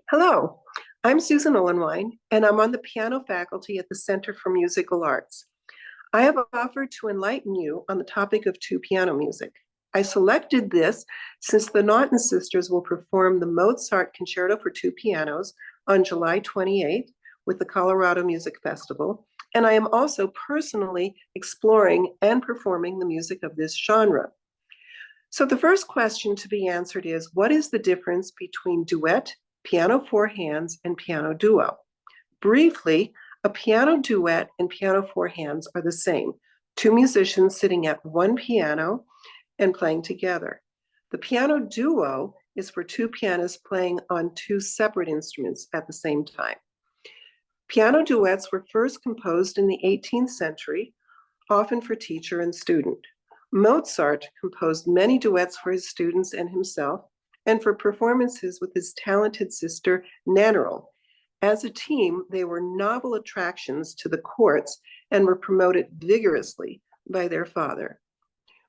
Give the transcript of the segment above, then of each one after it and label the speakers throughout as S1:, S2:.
S1: Hello, I'm Susan Olenwine, and I'm on the piano faculty at the Center for Musical Arts. I have offered to enlighten you on the topic of two piano music. I selected this since the Naughton sisters will perform the Mozart Concerto for Two Pianos on July 28th with the Colorado Music Festival, and I am also personally exploring and performing the music of this genre. So the first question to be answered is, what is the difference between duet, piano four hands, and piano duo? Briefly, a piano duet and piano four hands are the same, two musicians sitting at one piano and playing together. The piano duo is for two pianists playing on two separate instruments at the same time. Piano duets were first composed in the 18th century, often for teacher and student. Mozart composed many duets for his students and himself, and for performances with his talented sister, Nannerl. As a team, they were novel attractions to the courts and were promoted vigorously by their father.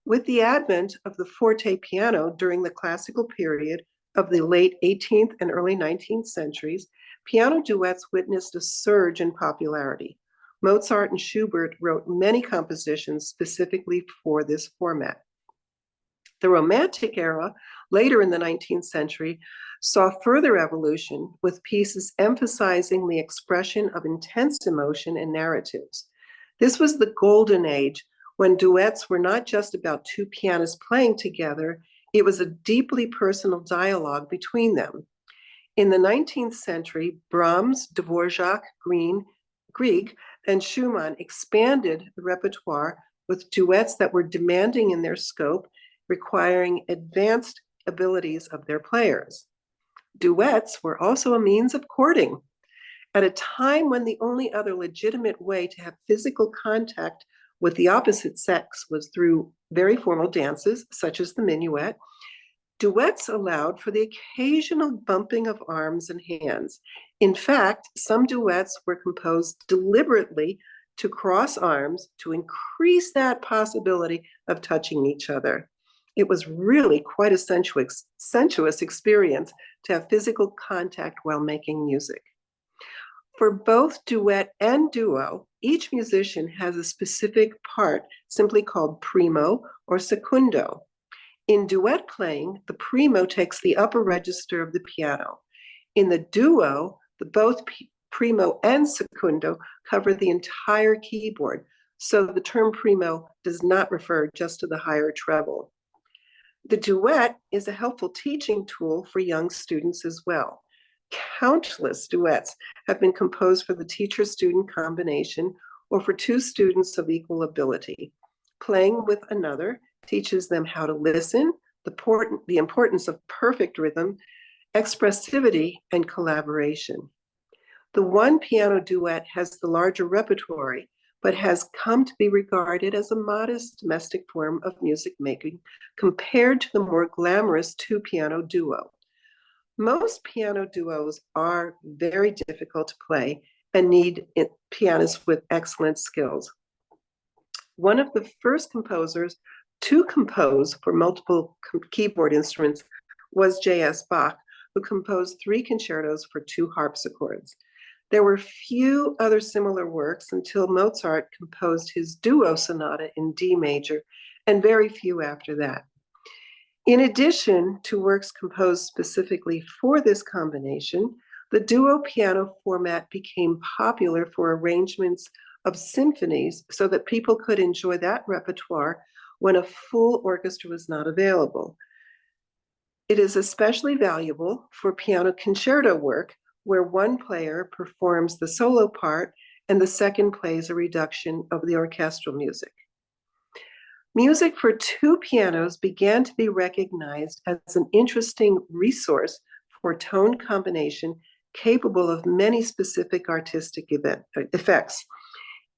S1: With the advent of the forte piano during the classical period of the late 18th and early 19th centuries, piano duets witnessed a surge in popularity. Mozart and Schubert wrote many compositions specifically for this format. The Romantic era, later in the 19th century, saw further evolution with pieces emphasizing the expression of intense emotion and narratives. This was the golden age when duets were not just about two pianists playing together, it was a deeply personal dialogue between them. In the 19th century, Brahms, Dvorak, Grieg, and Schumann expanded the repertoire with duets that were demanding in their scope, requiring advanced abilities of their players. Duets were also a means of courting. At a time when the only other legitimate way to have physical contact with the opposite sex was through very formal dances, such as the minuet, duets allowed for the occasional bumping of arms and hands. In fact, some duets were composed deliberately to cross arms to increase that possibility of touching each other. It was really quite a sensuous experience to have physical contact while making music. For both duet and duo, each musician has a specific part simply called primo or secundo. In duet playing, the primo takes the upper register of the piano. In the duo, both primo and secundo cover the entire keyboard, so the term primo does not refer just to the higher treble. The duet is a helpful teaching tool for young students as well. Countless duets have been composed for the teacher-student combination or for two students of equal ability. Playing with another teaches them how to listen, the importance of perfect rhythm, expressivity, and collaboration. The one piano duet has the larger repertoire, but has come to be regarded as a modest domestic form of music making compared to the more glamorous two piano duo. Most piano duos are very difficult to play and need pianists with excellent skills. One of the first composers to compose for multiple keyboard instruments was J.S. Bach, who composed 3 concertos for 2 harpsichords. There were few other similar works until Mozart composed his duo sonata in D major, and very few after that. In addition to works composed specifically for this combination, the duo piano format became popular for arrangements of symphonies so that people could enjoy that repertoire when a full orchestra was not available. It is especially valuable for piano concerto work, where one player performs the solo part and the second plays a reduction of the orchestral music. Music for 2 pianos began to be recognized as an interesting resource for tone combination capable of many specific artistic effects.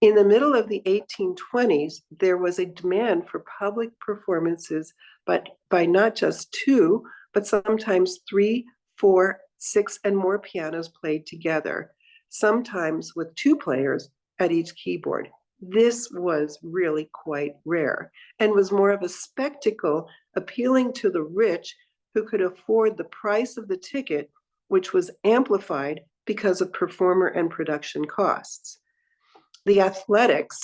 S1: In the middle of the 1820s, there was a demand for public performances, but by not just 2, but sometimes 3, 4, 6, and more pianos played together, sometimes with 2 players at each keyboard. This was really quite rare and was more of a spectacle appealing to the rich who could afford the price of the ticket, which was amplified because of performer and production costs. The athletics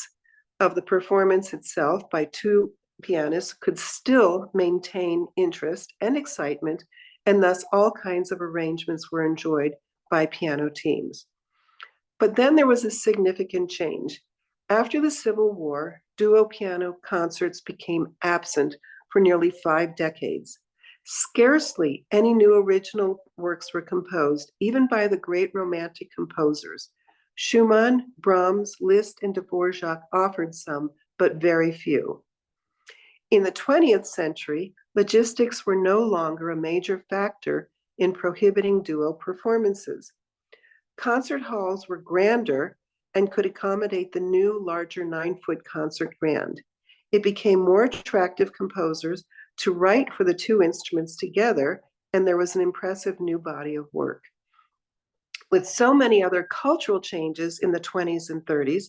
S1: of the performance itself by two pianists could still maintain interest and excitement, and thus all kinds of arrangements were enjoyed by piano teams. But then there was a significant change. After the Civil War, duo piano concerts became absent for nearly 5 decades. Scarcely any new original works were composed, even by the great Romantic composers. Schumann, Brahms, Liszt, and Dvorak offered some, but very few. In the 20th century, logistics were no longer a major factor in prohibiting duo performances. Concert halls were grander and could accommodate the new, larger 9-foot concert grand. It became more attractive composers to write for the two instruments together, and there was an impressive new body of work. With so many other cultural changes in the 20s and 30s,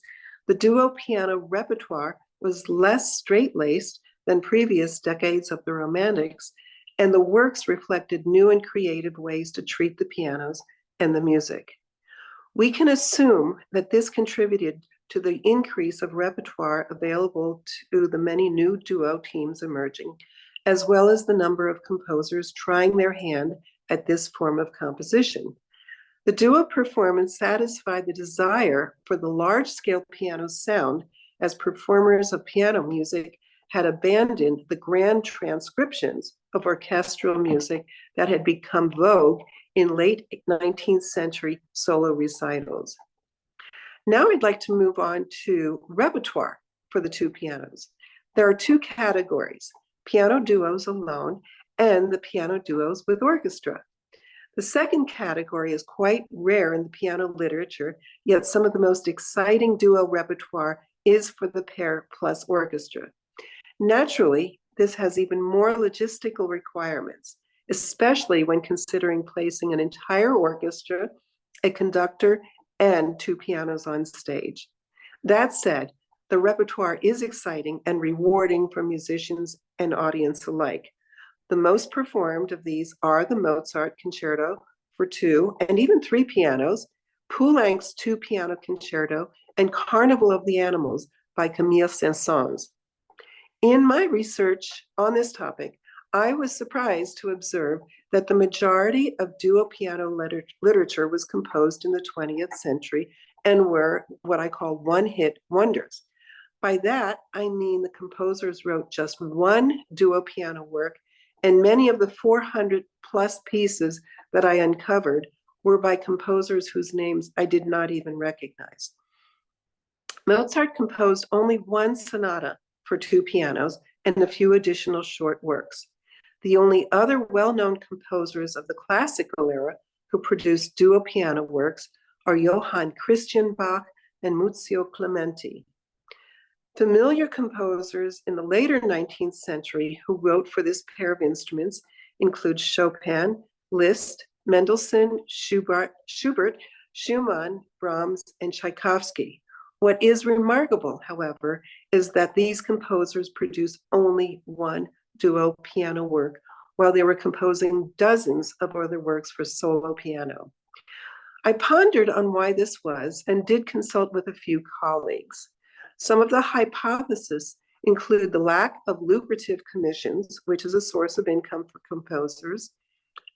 S1: the duo piano repertoire was less straight-laced than previous decades of the Romantics, and the works reflected new and creative ways to treat the pianos and the music. We can assume that this contributed to the increase of repertoire available to the many new duo teams emerging, as well as the number of composers trying their hand at this form of composition. The duo performance satisfied the desire for the large-scale piano sound, as performers of piano music had abandoned the grand transcriptions of orchestral music that had become vogue in late 19th century solo recitals. Now I'd like to move on to repertoire for the two pianos. There are two categories: piano duos alone and the piano duos with orchestra. The second category is quite rare in the piano literature, yet some of the most exciting duo repertoire is for the pair plus orchestra. Naturally, this has even more logistical requirements, especially when considering placing an entire orchestra, a conductor, and two pianos on stage. That said, the repertoire is exciting and rewarding for musicians and audience alike. The most performed of these are the Mozart Concerto for 2 and even 3 pianos, Poulenc's 2-piano concerto, and Carnival of the Animals by Camille Saint-Saëns. In my research on this topic, I was surprised to observe that the majority of duo piano literature was composed in the 20th century and were what I call one-hit wonders. By that, I mean the composers wrote just one duo piano work, and many of the 400 plus pieces that I uncovered were by composers whose names I did not even recognize. Mozart composed only one sonata for 2 pianos and a few additional short works. The only other well-known composers of the classical era who produced duo piano works are Johann Christian Bach and Muzio Clementi. Familiar composers in the later 19th century who wrote for this pair of instruments include Chopin, Liszt, Mendelssohn, Schubert, Schumann, Brahms, and Tchaikovsky. What is remarkable, however, is that these composers produced only one duo piano work while they were composing dozens of other works for solo piano. I pondered on why this was and did consult with a few colleagues. Some of the hypotheses include the lack of lucrative commissions, which is a source of income for composers.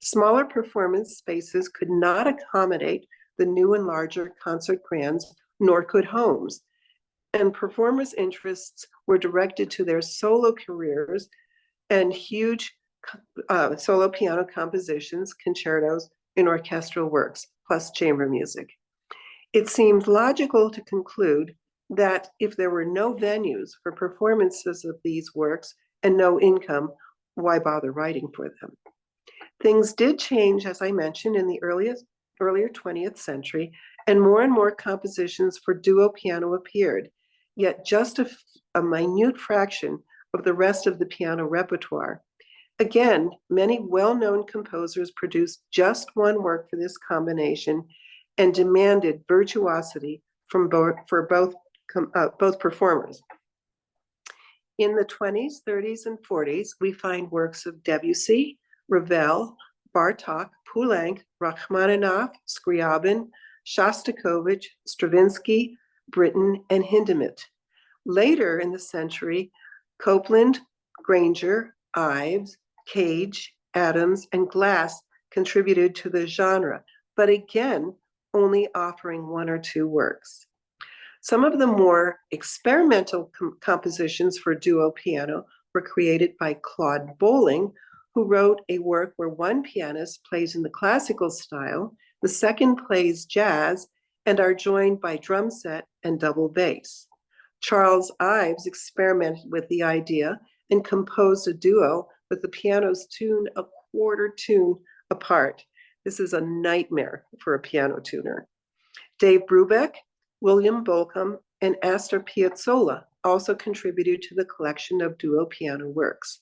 S1: Smaller performance spaces could not accommodate the new and larger concert grands, nor could homes. And performers' interests were directed to their solo careers and huge solo piano compositions, concertos, and orchestral works, plus chamber music. It seemed logical to conclude that if there were no venues for performances of these works and no income, why bother writing for them? Things did change, as I mentioned, in the earlier 20th century, and more compositions for duo piano appeared, yet just a minute fraction of the rest of the piano repertoire. Again, many well-known composers produced just one work for this combination and demanded virtuosity from both performers. In the 20s, 30s, and 40s, we find works of Debussy, Ravel, Bartok, Poulenc, Rachmaninoff, Scriabin, Shostakovich, Stravinsky, Britten, and Hindemith. Later in the century, Copland, Granger, Ives, Cage, Adams, and Glass contributed to the genre, but again, only offering one or two works. Some of the more experimental compositions for duo piano were created by Claude Bolling, who wrote a work where one pianist plays in the classical style, the second plays jazz, and are joined by drum set and double bass. Charles Ives experimented with the idea and composed a duo with the pianos tuned a quarter tune apart. This is a nightmare for a piano tuner. Dave Brubeck, William Bolcom, and Astor Piazzolla also contributed to the collection of duo piano works.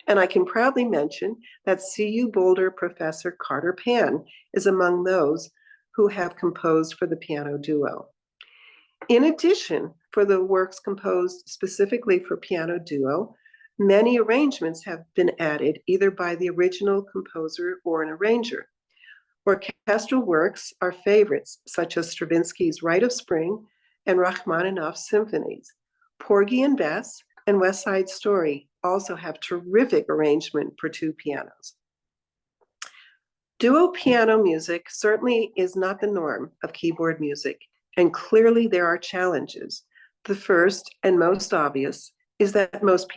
S1: And I can proudly mention that CU Boulder professor Carter Pan is among those who have composed for the piano duo. In addition, for the works composed specifically for piano duo, many arrangements have been added either by the original composer or an arranger. Orchestral works are favorites, such as Stravinsky's Rite of Spring and Rachmaninoff's symphonies. Porgy and Bess and West Side Story also have terrific arrangement for two pianos. Duo piano music certainly is not the norm of keyboard music, and clearly there are challenges. The first and most obvious is that most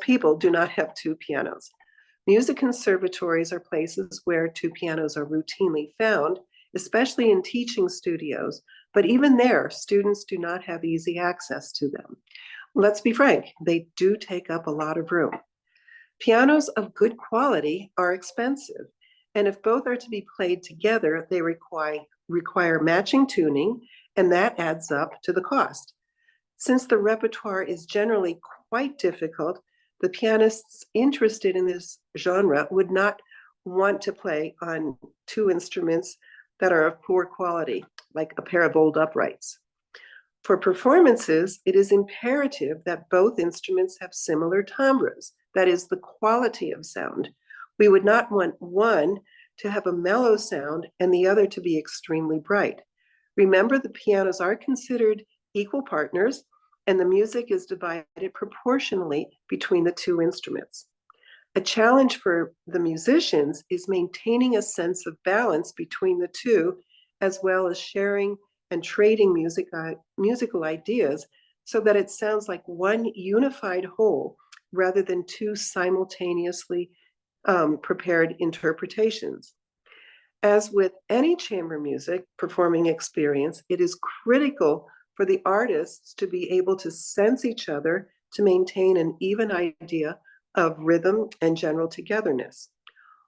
S1: people do not have two pianos. Music conservatories are places where two pianos are routinely found, especially in teaching studios, but even there, students do not have easy access to them. Let's be frank, they do take up a lot of room. Pianos of good quality are expensive, and if both are to be played together, they require matching tuning, and that adds up to the cost. Since the repertoire is generally quite difficult, the pianists interested in this genre would not want to play on two instruments that are of poor quality, like a pair of old uprights. For performances, it is imperative that both instruments have similar timbres, that is, the quality of sound. We would not want one to have a mellow sound and the other to be extremely bright. Remember, the pianos are considered equal partners, and the music is divided proportionally between the two instruments. A challenge for the musicians is maintaining a sense of balance between the two, as well as sharing and trading musical ideas so that it sounds like one unified whole rather than two simultaneously prepared interpretations. As with any chamber music performing experience, it is critical for the artists to be able to sense each other to maintain an even idea of rhythm and general togetherness.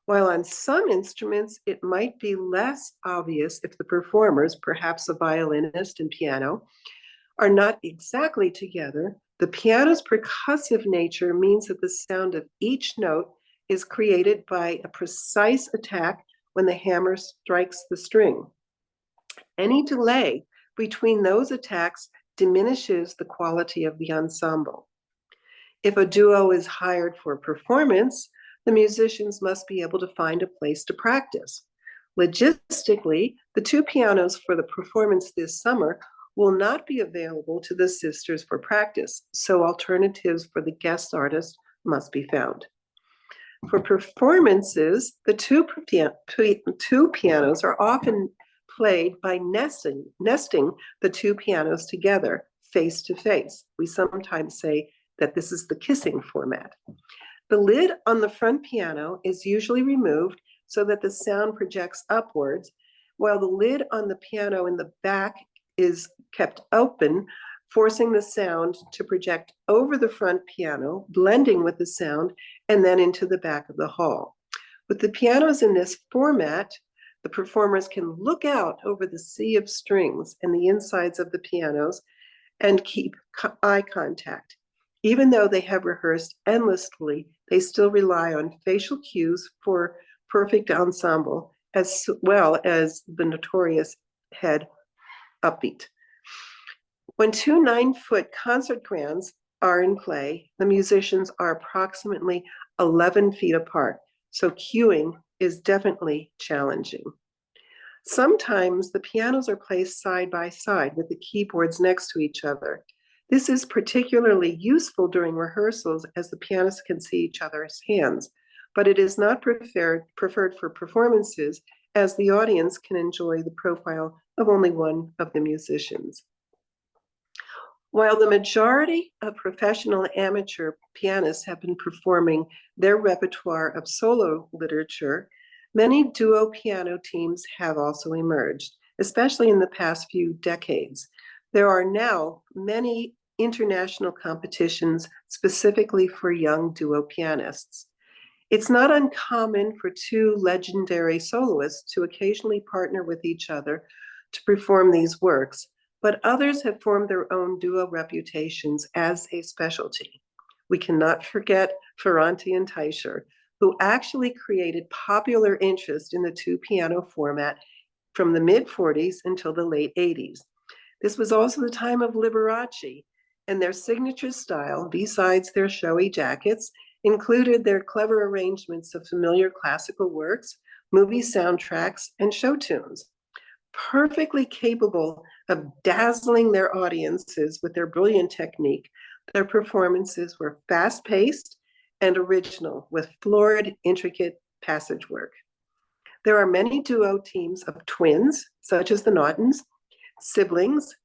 S1: While on some instruments, it might be less obvious if the performers, perhaps a violinist and piano, are not exactly together, the piano's percussive nature means that the sound of each note is created by a precise attack when the hammer strikes the string. Any delay between those attacks diminishes the quality of the ensemble. If a duo is hired for a performance, the musicians must be able to find a place to practice. Logistically, the two pianos for the performance this summer will not be available to the sisters for practice, so alternatives for the guest artist must be found. For performances, the two pianos are often played by nesting the two pianos together face to face. We sometimes say that this is the kissing format. The lid on the front piano is usually removed so that the sound projects upwards, while the lid on the piano in the back is kept open, forcing the sound to project over the front piano, blending with the sound, and then into the back of the hall. With the pianos in this format, the performers can look out over the sea of strings and the insides of the pianos and keep eye contact. Even though they have rehearsed endlessly, they still rely on facial cues for perfect ensemble, as well as the notorious head upbeat. When two 9-foot concert grands are in play, the musicians are approximately 11 feet apart. so cueing is definitely challenging. Sometimes the pianos are placed side by side with the keyboards next to each other. This is particularly useful during rehearsals as the pianists can see each other's hands, but it is not preferred for performances as the audience can enjoy the profile of only one of the musicians. While the majority of professional and amateur pianists have been performing their repertoire of solo literature, many duo piano teams have also emerged, especially in the past few decades. There are now many international competitions specifically for young duo pianists. It's not uncommon for two legendary soloists to occasionally partner with each other to perform these works, but others have formed their own duo reputations as a specialty. We cannot forget Ferranti and Teicher, who actually created popular interest in the two-piano format from the mid-40s until the late 80s. This was also the time of Liberace, and their signature style, besides their showy jackets, included their clever arrangements of familiar classical works, movie soundtracks, and show tunes. Perfectly capable of dazzling their audiences with their brilliant technique, their performances were fast-paced and original with florid, intricate passage work. There are many duo teams of twins, such as the Naughtons, siblings,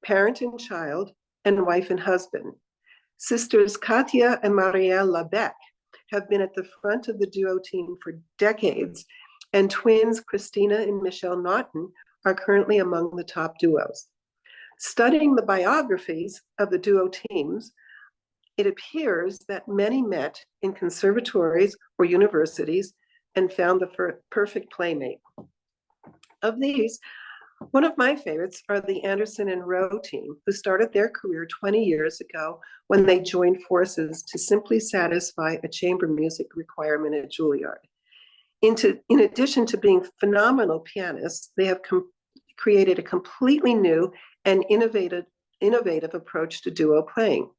S1: parent and child, and wife and husband. Sisters Katia and Marielle Labec have been at the front of the duo team for decades, and twins Christina and Michelle Naughton are currently among the top duos. Studying the biographies of the duo teams, it appears that many met in conservatories or universities and found the perfect playmate. Of these, one of my favorites are the Anderson and Rowe team, who started their career 20 years ago when they joined forces to simply satisfy a chamber music requirement at Juilliard. In addition to being phenomenal pianists, they have created a completely new and innovative approach to duo playing.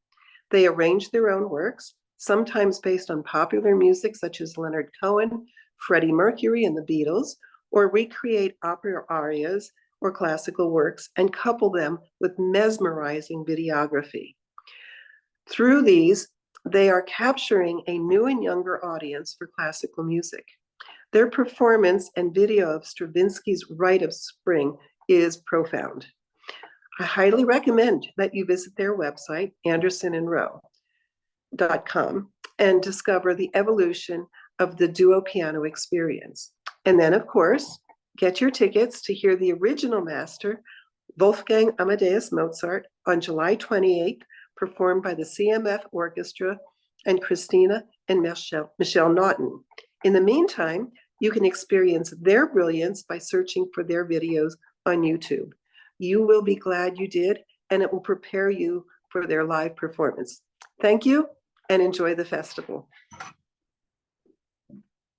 S1: They arrange their own works, sometimes based on popular music such as Leonard Cohen, Freddie Mercury, and the Beatles, or recreate opera arias or classical works and couple them with mesmerizing videography. Through these, they are capturing a new and younger audience for classical music. Their performance and video of Stravinsky's Rite of Spring is profound. I highly recommend that you visit their website, andersonandrowe.com, and discover the evolution of the duo piano experience. And then, of course, get your tickets to hear the original master, Wolfgang Amadeus Mozart, on July 28th, performed by the CMF Orchestra and Christina and Michelle Naughton. In the meantime, you can experience their brilliance by searching for their videos on YouTube. You will be glad you did, and it will prepare you for their live performance. Thank you, and enjoy the festival.